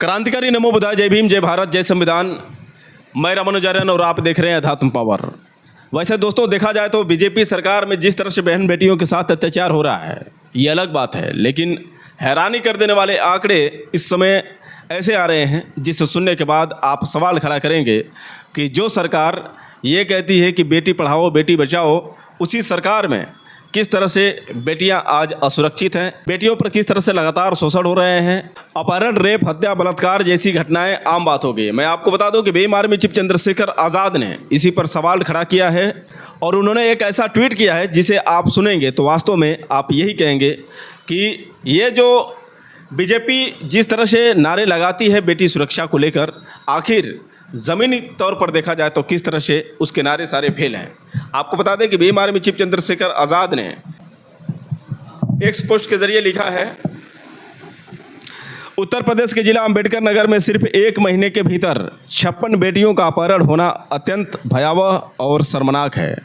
क्रांतिकारी नमो बुद्धाय, जय भीम, जय भारत, जय संविधान। मैं रामानुजाचार्य और आप देख रहे हैं अध्यात्म पावर। वैसे दोस्तों, देखा जाए तो बीजेपी सरकार में जिस तरह से बहन बेटियों के साथ अत्याचार हो रहा है ये अलग बात है, लेकिन हैरानी कर देने वाले आंकड़े इस समय ऐसे आ रहे हैं जिसे सुनने के बाद आप सवाल खड़ा करेंगे कि जो सरकार ये कहती है कि बेटी पढ़ाओ बेटी बचाओ, उसी सरकार में किस तरह से बेटियां आज असुरक्षित हैं, बेटियों पर किस तरह से लगातार शोषण हो रहे हैं। अपहरण, रेप, हत्या, बलात्कार जैसी घटनाएं आम बात हो गई है। मैं आपको बता दूं कि भीम आर्मी चीफ चंद्रशेखर आज़ाद ने इसी पर सवाल खड़ा किया है और उन्होंने एक ऐसा ट्वीट किया है जिसे आप सुनेंगे तो वास्तव में आप यही कहेंगे कि ये जो बीजेपी जिस तरह से नारे लगाती है बेटी सुरक्षा को लेकर, आखिर ज़मीनी तौर पर देखा जाए तो किस तरह से उसके नारे सारे फेल हैं। आपको बता दें कि भीम आर्मी चीफ चंद्रशेखर आज़ाद ने एक्स पोस्ट के जरिए लिखा है, उत्तर प्रदेश के जिला अंबेडकर नगर में सिर्फ 1 महीने के भीतर 56 बेटियों का अपहरण होना अत्यंत भयावह और शर्मनाक है।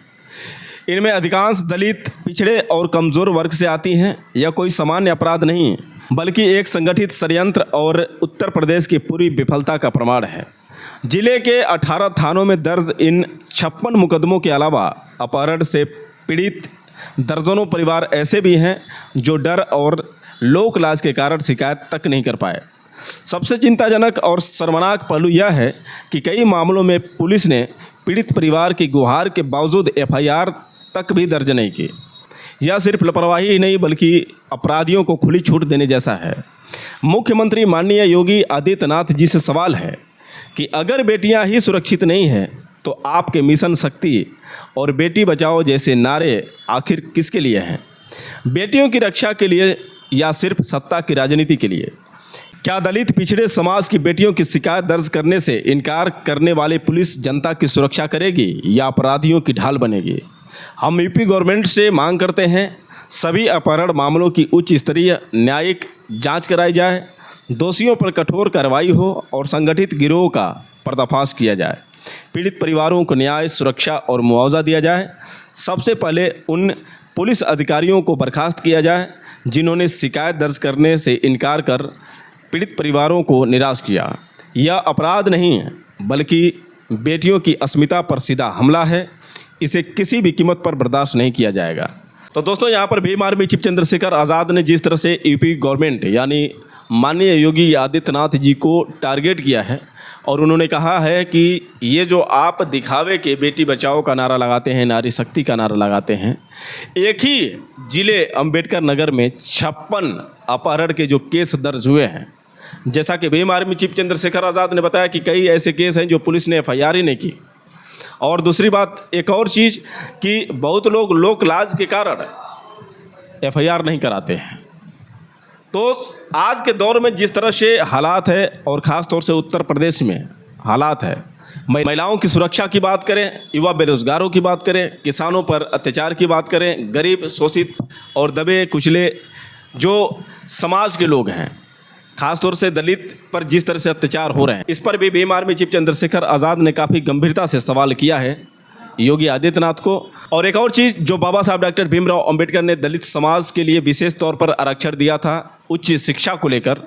इनमें अधिकांश दलित, पिछड़े और कमज़ोर वर्ग से आती हैं। यह कोई सामान्य अपराध नहीं बल्कि एक संगठित षड्यंत्र और उत्तर प्रदेश की पूरी विफलता का प्रमाण है। जिले के 18 थानों में दर्ज इन 56 मुकदमों के अलावा अपहरण से पीड़ित दर्जनों परिवार ऐसे भी हैं जो डर और लोक लाज के कारण शिकायत तक नहीं कर पाए। सबसे चिंताजनक और शर्मनाक पहलू यह है कि कई मामलों में पुलिस ने पीड़ित परिवार की गुहार के बावजूद एफआईआर तक भी दर्ज नहीं की। यह सिर्फ लापरवाही ही नहीं बल्कि अपराधियों को खुली छूट देने जैसा है। मुख्यमंत्री माननीय योगी आदित्यनाथ जी से सवाल है कि अगर बेटियां ही सुरक्षित नहीं हैं तो आपके मिशन शक्ति और बेटी बचाओ जैसे नारे आखिर किसके लिए हैं? बेटियों की रक्षा के लिए या सिर्फ सत्ता की राजनीति के लिए? क्या दलित पिछड़े समाज की बेटियों की शिकायत दर्ज करने से इनकार करने वाली पुलिस जनता की सुरक्षा करेगी या अपराधियों की ढाल बनेगी? हम यूपी गवर्नमेंट से मांग करते हैं सभी अपहरण मामलों की उच्च स्तरीय न्यायिक जांच कराई जाए, दोषियों पर कठोर कार्रवाई हो और संगठित गिरोह का पर्दाफाश किया जाए। पीड़ित परिवारों को न्याय, सुरक्षा और मुआवजा दिया जाए। सबसे पहले उन पुलिस अधिकारियों को बर्खास्त किया जाए जिन्होंने शिकायत दर्ज करने से इनकार कर पीड़ित परिवारों को निराश किया। यह अपराध नहीं है बल्कि बेटियों की अस्मिता पर सीधा हमला है। इसे किसी भी कीमत पर बर्दाश्त नहीं किया जाएगा। तो दोस्तों, यहाँ पर भीम आर्मी चीफ चंद्रशेखर आज़ाद ने जिस तरह से यूपी गवर्नमेंट यानी माननीय योगी आदित्यनाथ जी को टारगेट किया है और उन्होंने कहा है कि ये जो आप दिखावे के बेटी बचाओ का नारा लगाते हैं, नारी शक्ति का नारा लगाते हैं, एक ही जिले अंबेडकर नगर में 56 अपहरण के जो केस दर्ज हुए हैं, जैसा कि भीम आर्मी चीफ चंद्रशेखर आज़ाद ने बताया कि कई ऐसे केस हैं जो पुलिस ने एफआईआर ही नहीं की। और दूसरी बात, एक और चीज़ कि बहुत लोग लोक लाज के कारण एफआईआर नहीं कराते हैं। तो आज के दौर में जिस तरह से हालात है और ख़ास तौर से उत्तर प्रदेश में हालात है, महिलाओं की सुरक्षा की बात करें, युवा बेरोजगारों की बात करें, किसानों पर अत्याचार की बात करें, गरीब, शोषित और दबे कुचले जो समाज के लोग हैं, खास तौर से दलित पर जिस तरह से अत्याचार हो रहे हैं, इस पर भी भीम आर्मी चीफ चंद्रशेखर आज़ाद ने काफ़ी गंभीरता से सवाल किया है योगी आदित्यनाथ को। और एक और चीज़, जो बाबा साहब डॉक्टर भीमराव अंबेडकर ने दलित समाज के लिए विशेष तौर पर आरक्षण दिया था उच्च शिक्षा को लेकर,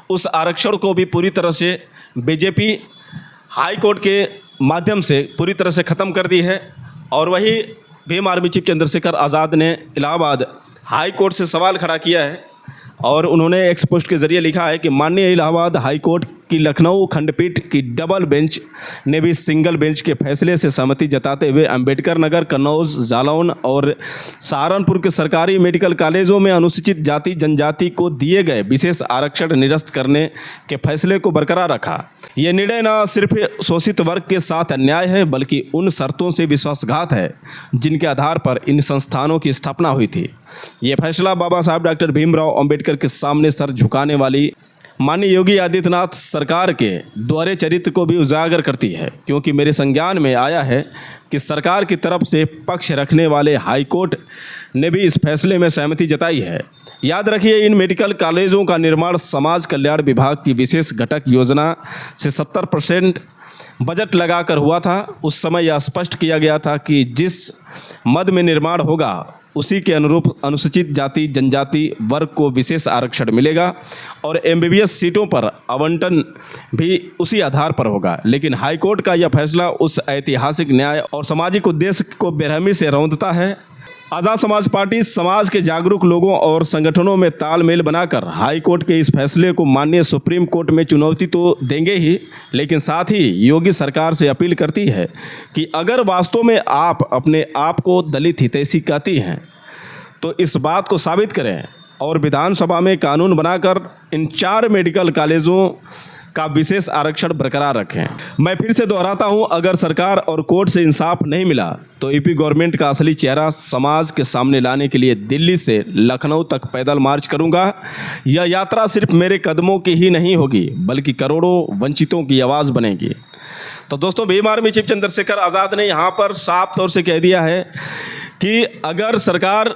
उस आरक्षण को भी पूरी तरह से बीजेपी हाई कोर्ट के माध्यम से पूरी तरह से ख़त्म कर दी है। और वही भीम आर्मी चीफ चंद्रशेखर आज़ाद ने इलाहाबाद हाई कोर्ट से सवाल खड़ा किया है और उन्होंने एक्स पोस्ट के ज़रिए लिखा है कि माननीय इलाहाबाद हाई कोर्ट की लखनऊ खंडपीठ की डबल बेंच ने भी सिंगल बेंच के फैसले से सहमति जताते हुए अंबेडकर नगर, कन्नौज, जालौन और सहारनपुर के सरकारी मेडिकल कॉलेजों में अनुसूचित जाति जनजाति को दिए गए विशेष आरक्षण निरस्त करने के फैसले को बरकरार रखा। ये निर्णय न सिर्फ शोषित वर्ग के साथ अन्याय है बल्कि उन शर्तों से विश्वासघात है जिनके आधार पर इन संस्थानों की स्थापना हुई थी। ये फैसला बाबा साहब डॉक्टर भीमराव अंबेडकर के सामने सर झुकाने वाली माननीय योगी आदित्यनाथ सरकार के दोहरे चरित्र को भी उजागर करती है, क्योंकि मेरे संज्ञान में आया है कि सरकार की तरफ से पक्ष रखने वाले हाईकोर्ट ने भी इस फैसले में सहमति जताई है। याद रखिए, इन मेडिकल कॉलेजों का निर्माण समाज कल्याण विभाग की विशेष घटक योजना से 70% बजट लगाकर हुआ था। उस समय यह स्पष्ट किया गया था कि जिस मद में निर्माण होगा उसी के अनुरूप अनुसूचित जाति जनजाति वर्ग को विशेष आरक्षण मिलेगा और एमबीबीएस सीटों पर आवंटन भी उसी आधार पर होगा। लेकिन हाईकोर्ट का यह फैसला उस ऐतिहासिक न्याय और सामाजिक उद्देश्य को बेरहमी से रौंदता है। आज़ाद समाज पार्टी समाज के जागरूक लोगों और संगठनों में तालमेल बनाकर हाई कोर्ट के इस फैसले को माननीय सुप्रीम कोर्ट में चुनौती तो देंगे ही, लेकिन साथ ही योगी सरकार से अपील करती है कि अगर वास्तव में आप अपने आप को दलित हितैषी कहती हैं तो इस बात को साबित करें और विधानसभा में कानून बनाकर इन 4 मेडिकल कॉलेजों का विशेष आरक्षण बरकरार रखें। मैं फिर से दोहराता हूं, अगर सरकार और कोर्ट से इंसाफ नहीं मिला तो यूपी गवर्नमेंट का असली चेहरा समाज के सामने लाने के लिए दिल्ली से लखनऊ तक पैदल मार्च करूंगा। यह यात्रा सिर्फ मेरे कदमों की ही नहीं होगी बल्कि करोड़ों वंचितों की आवाज़ बनेगी। तो दोस्तों, भीम आर्मी चीफ चंद्रशेखर आज़ाद ने यहाँ पर साफ तौर से कह दिया है कि अगर सरकार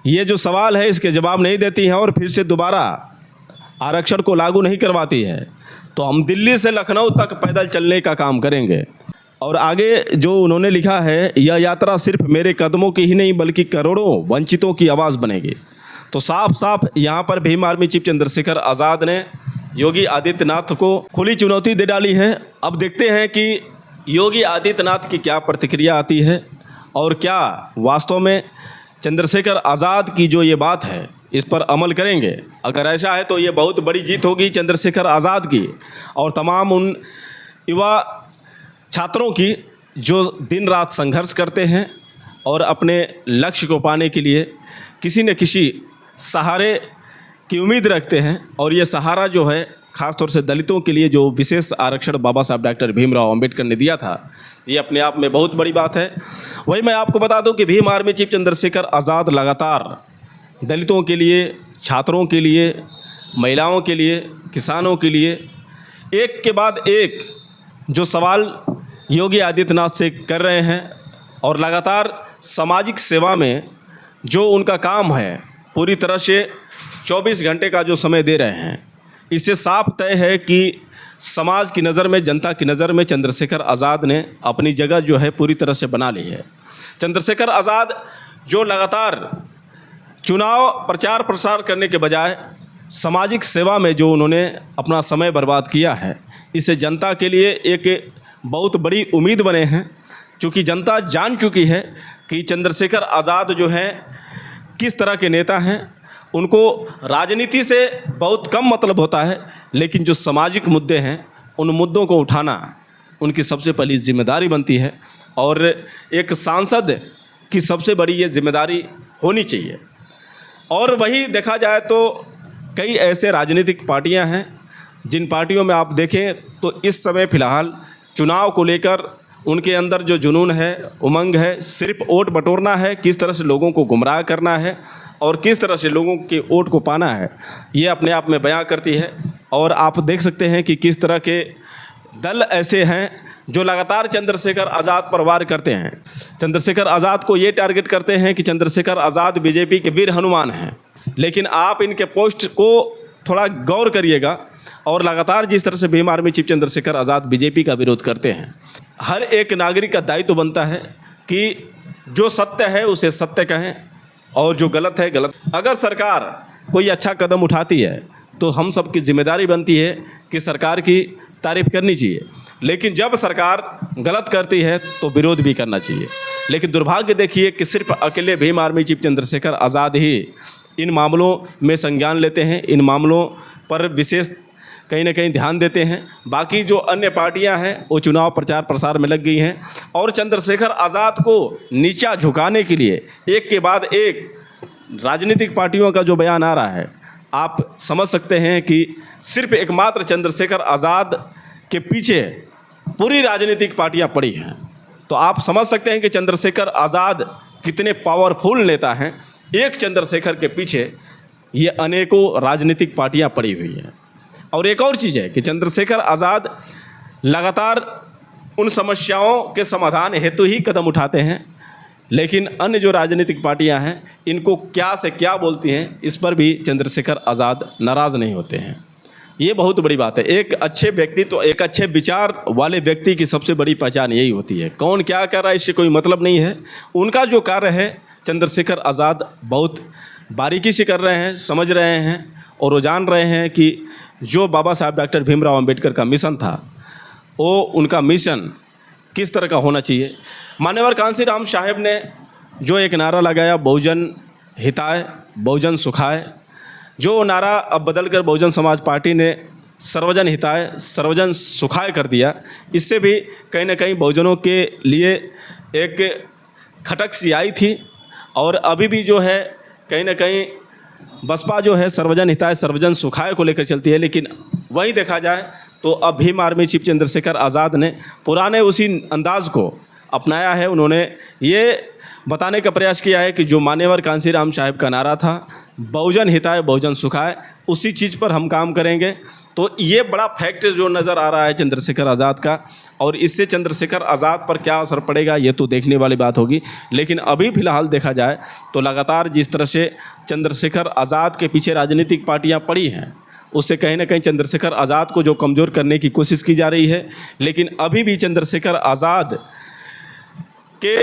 ये जो सवाल है इसके जवाब नहीं देती है और फिर से दोबारा आरक्षण को लागू नहीं करवाती है तो हम दिल्ली से लखनऊ तक पैदल चलने का काम करेंगे। और आगे जो उन्होंने लिखा है, यह यात्रा सिर्फ मेरे कदमों की ही नहीं बल्कि करोड़ों वंचितों की आवाज़ बनेगी। तो साफ साफ यहाँ पर भीम आर्मी चीफ चंद्रशेखर आज़ाद ने योगी आदित्यनाथ को खुली चुनौती दे डाली है। अब देखते हैं कि योगी आदित्यनाथ की क्या प्रतिक्रिया आती है और क्या वास्तव में चंद्रशेखर आज़ाद की जो ये बात है इस पर अमल करेंगे। अगर ऐसा है तो ये बहुत बड़ी जीत होगी चंद्रशेखर आज़ाद की और तमाम उन युवा छात्रों की जो दिन रात संघर्ष करते हैं और अपने लक्ष्य को पाने के लिए किसी न किसी सहारे की उम्मीद रखते हैं। और ये सहारा जो है ख़ासतौर से दलितों के लिए जो विशेष आरक्षण बाबा साहब डॉक्टर भीमराव अंबेडकर ने दिया था, ये अपने आप में बहुत बड़ी बात है। वही मैं आपको बता दूं कि भीम आर्मी चीफ चंद्रशेखर आज़ाद लगातार दलितों के लिए, छात्रों के लिए, महिलाओं के लिए, किसानों के लिए एक के बाद एक जो सवाल योगी आदित्यनाथ से कर रहे हैं और लगातार सामाजिक सेवा में जो उनका काम है पूरी तरह से 24 घंटे का जो समय दे रहे हैं, इससे साफ तय है कि समाज की नज़र में, जनता की नज़र में चंद्रशेखर आज़ाद ने अपनी जगह जो है पूरी तरह से बना ली है। चंद्रशेखर आज़ाद जो लगातार चुनाव प्रचार प्रसार करने के बजाय सामाजिक सेवा में जो उन्होंने अपना समय बर्बाद किया है, इससे जनता के लिए एक बहुत बड़ी उम्मीद बने हैं। क्योंकि जनता जान चुकी है कि चंद्रशेखर आज़ाद जो हैं किस तरह के नेता हैं। उनको राजनीति से बहुत कम मतलब होता है, लेकिन जो सामाजिक मुद्दे हैं उन मुद्दों को उठाना उनकी सबसे पहली जिम्मेदारी बनती है और एक सांसद की सबसे बड़ी ये जिम्मेदारी होनी चाहिए। और वही देखा जाए तो कई ऐसे राजनीतिक पार्टियां हैं जिन पार्टियों में आप देखें तो इस समय फ़िलहाल चुनाव को लेकर उनके अंदर जो जुनून है, उमंग है, सिर्फ वोट बटोरना है, किस तरह से लोगों को गुमराह करना है और किस तरह से लोगों के वोट को पाना है, ये अपने आप में बयां करती है। और आप देख सकते हैं कि किस तरह के दल ऐसे हैं जो लगातार चंद्रशेखर आज़ाद पर वार करते हैं। चंद्रशेखर आज़ाद को ये टारगेट करते हैं कि चंद्रशेखर आज़ाद बीजेपी के वीर हनुमान हैं। लेकिन आप इनके पोस्ट को थोड़ा गौर करिएगा और लगातार जिस तरह से Bhim army chief Chandrashekhar Azad BJP का विरोध करते हैं, हर एक नागरिक का दायित्व बनता है कि जो सत्य है उसे सत्य कहें और जो गलत है गलत। अगर सरकार कोई अच्छा कदम उठाती है तो हम सब की जिम्मेदारी बनती है कि सरकार की तारीफ़ करनी चाहिए, लेकिन जब सरकार गलत करती है तो विरोध भी करना चाहिए। लेकिन दुर्भाग्य देखिए कि सिर्फ अकेले भीम आर्मी चीफ चंद्रशेखर आज़ाद ही इन मामलों में संज्ञान लेते हैं, इन मामलों पर विशेष कहीं ना कहीं ध्यान देते हैं। बाकी जो अन्य पार्टियां हैं वो चुनाव प्रचार प्रसार में लग गई हैं और चंद्रशेखर आज़ाद को नीचा झुकाने के लिए एक के बाद एक राजनीतिक पार्टियों का जो बयान आ रहा है, आप समझ सकते हैं कि सिर्फ एकमात्र चंद्रशेखर आज़ाद के पीछे पूरी राजनीतिक पार्टियां पड़ी हैं। तो आप समझ सकते हैं कि चंद्रशेखर आज़ाद कितने पावरफुल नेता हैं। एक चंद्रशेखर के पीछे ये अनेकों राजनीतिक पार्टियां पड़ी हुई हैं। और एक और चीज़ है कि चंद्रशेखर आज़ाद लगातार उन समस्याओं के समाधान हेतु ही कदम उठाते हैं, लेकिन अन्य जो राजनीतिक पार्टियां हैं इनको क्या से क्या बोलती हैं इस पर भी चंद्रशेखर आज़ाद नाराज़ नहीं होते हैं। ये बहुत बड़ी बात है। एक अच्छे व्यक्ति तो एक अच्छे विचार वाले व्यक्ति की सबसे बड़ी पहचान यही होती है। कौन क्या कर रहा है इससे कोई मतलब नहीं है। उनका जो कार्य है चंद्रशेखर आज़ाद बहुत बारीकी से कर रहे हैं, समझ रहे हैं और वो जान रहे हैं कि जो बाबा साहब डॉक्टर भीमराव अंबेडकर का मिशन था वो उनका मिशन किस तरह का होना चाहिए। मान्यवर कांशीराम साहब ने जो एक नारा लगाया, बहुजन हिताय बहुजन सुखाय, जो नारा अब बदलकर बहुजन समाज पार्टी ने सर्वजन हिताय सर्वजन सुखाय कर दिया, इससे भी कहीं ना कहीं बहुजनों के लिए एक खटक सी आई थी। और अभी भी जो है कहीं ना कहीं बसपा जो है सर्वजन हिताय सर्वजन सुखाय को लेकर चलती है, लेकिन वहीं देखा जाए तो अब भीम आर्मी चीफ चंद्रशेखर आज़ाद ने पुराने उसी अंदाज को अपनाया है। उन्होंने ये बताने का प्रयास किया है कि जो मान्यवर कांशीराम साहब का नारा था, बहुजन हिताय बहुजन सुखाय, उसी चीज़ पर हम काम करेंगे। तो ये बड़ा फैक्ट जो नज़र आ रहा है चंद्रशेखर आज़ाद का, और इससे चंद्रशेखर आज़ाद पर क्या असर पड़ेगा ये तो देखने वाली बात होगी। लेकिन अभी फ़िलहाल देखा जाए तो लगातार जिस तरह से चंद्रशेखर आज़ाद के पीछे राजनीतिक पार्टियां पड़ी हैं, उससे कहीं ना कहीं चंद्रशेखर आज़ाद को जो कमज़ोर करने की कोशिश की जा रही है। लेकिन अभी भी चंद्रशेखर आज़ाद के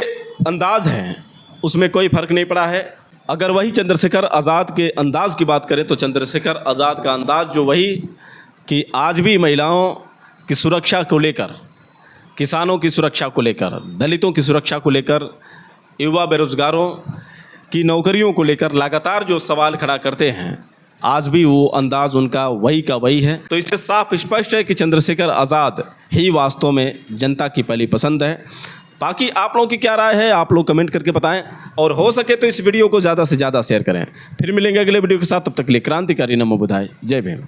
अंदाज़ हैं उसमें कोई फ़र्क नहीं पड़ा है। अगर वही चंद्रशेखर आज़ाद के अंदाज़ की बात करें तो चंद्रशेखर आज़ाद का अंदाज़ जो वही कि आज भी महिलाओं की सुरक्षा को लेकर, किसानों की सुरक्षा को लेकर, दलितों की सुरक्षा को लेकर, युवा बेरोज़गारों की नौकरियों को लेकर लगातार जो सवाल खड़ा करते हैं, आज भी वो अंदाज़ उनका वही का वही है। तो इससे साफ स्पष्ट है कि चंद्रशेखर आज़ाद ही वास्तव में जनता की पहली पसंद है। बाकी आप लोगों की क्या राय है आप लोग कमेंट करके बताएं, और हो सके तो इस वीडियो को ज़्यादा से ज़्यादा शेयर करें। फिर मिलेंगे अगले वीडियो के साथ, तब तक के लिए क्रांतिकारी नमो बुधाय, जय भीम।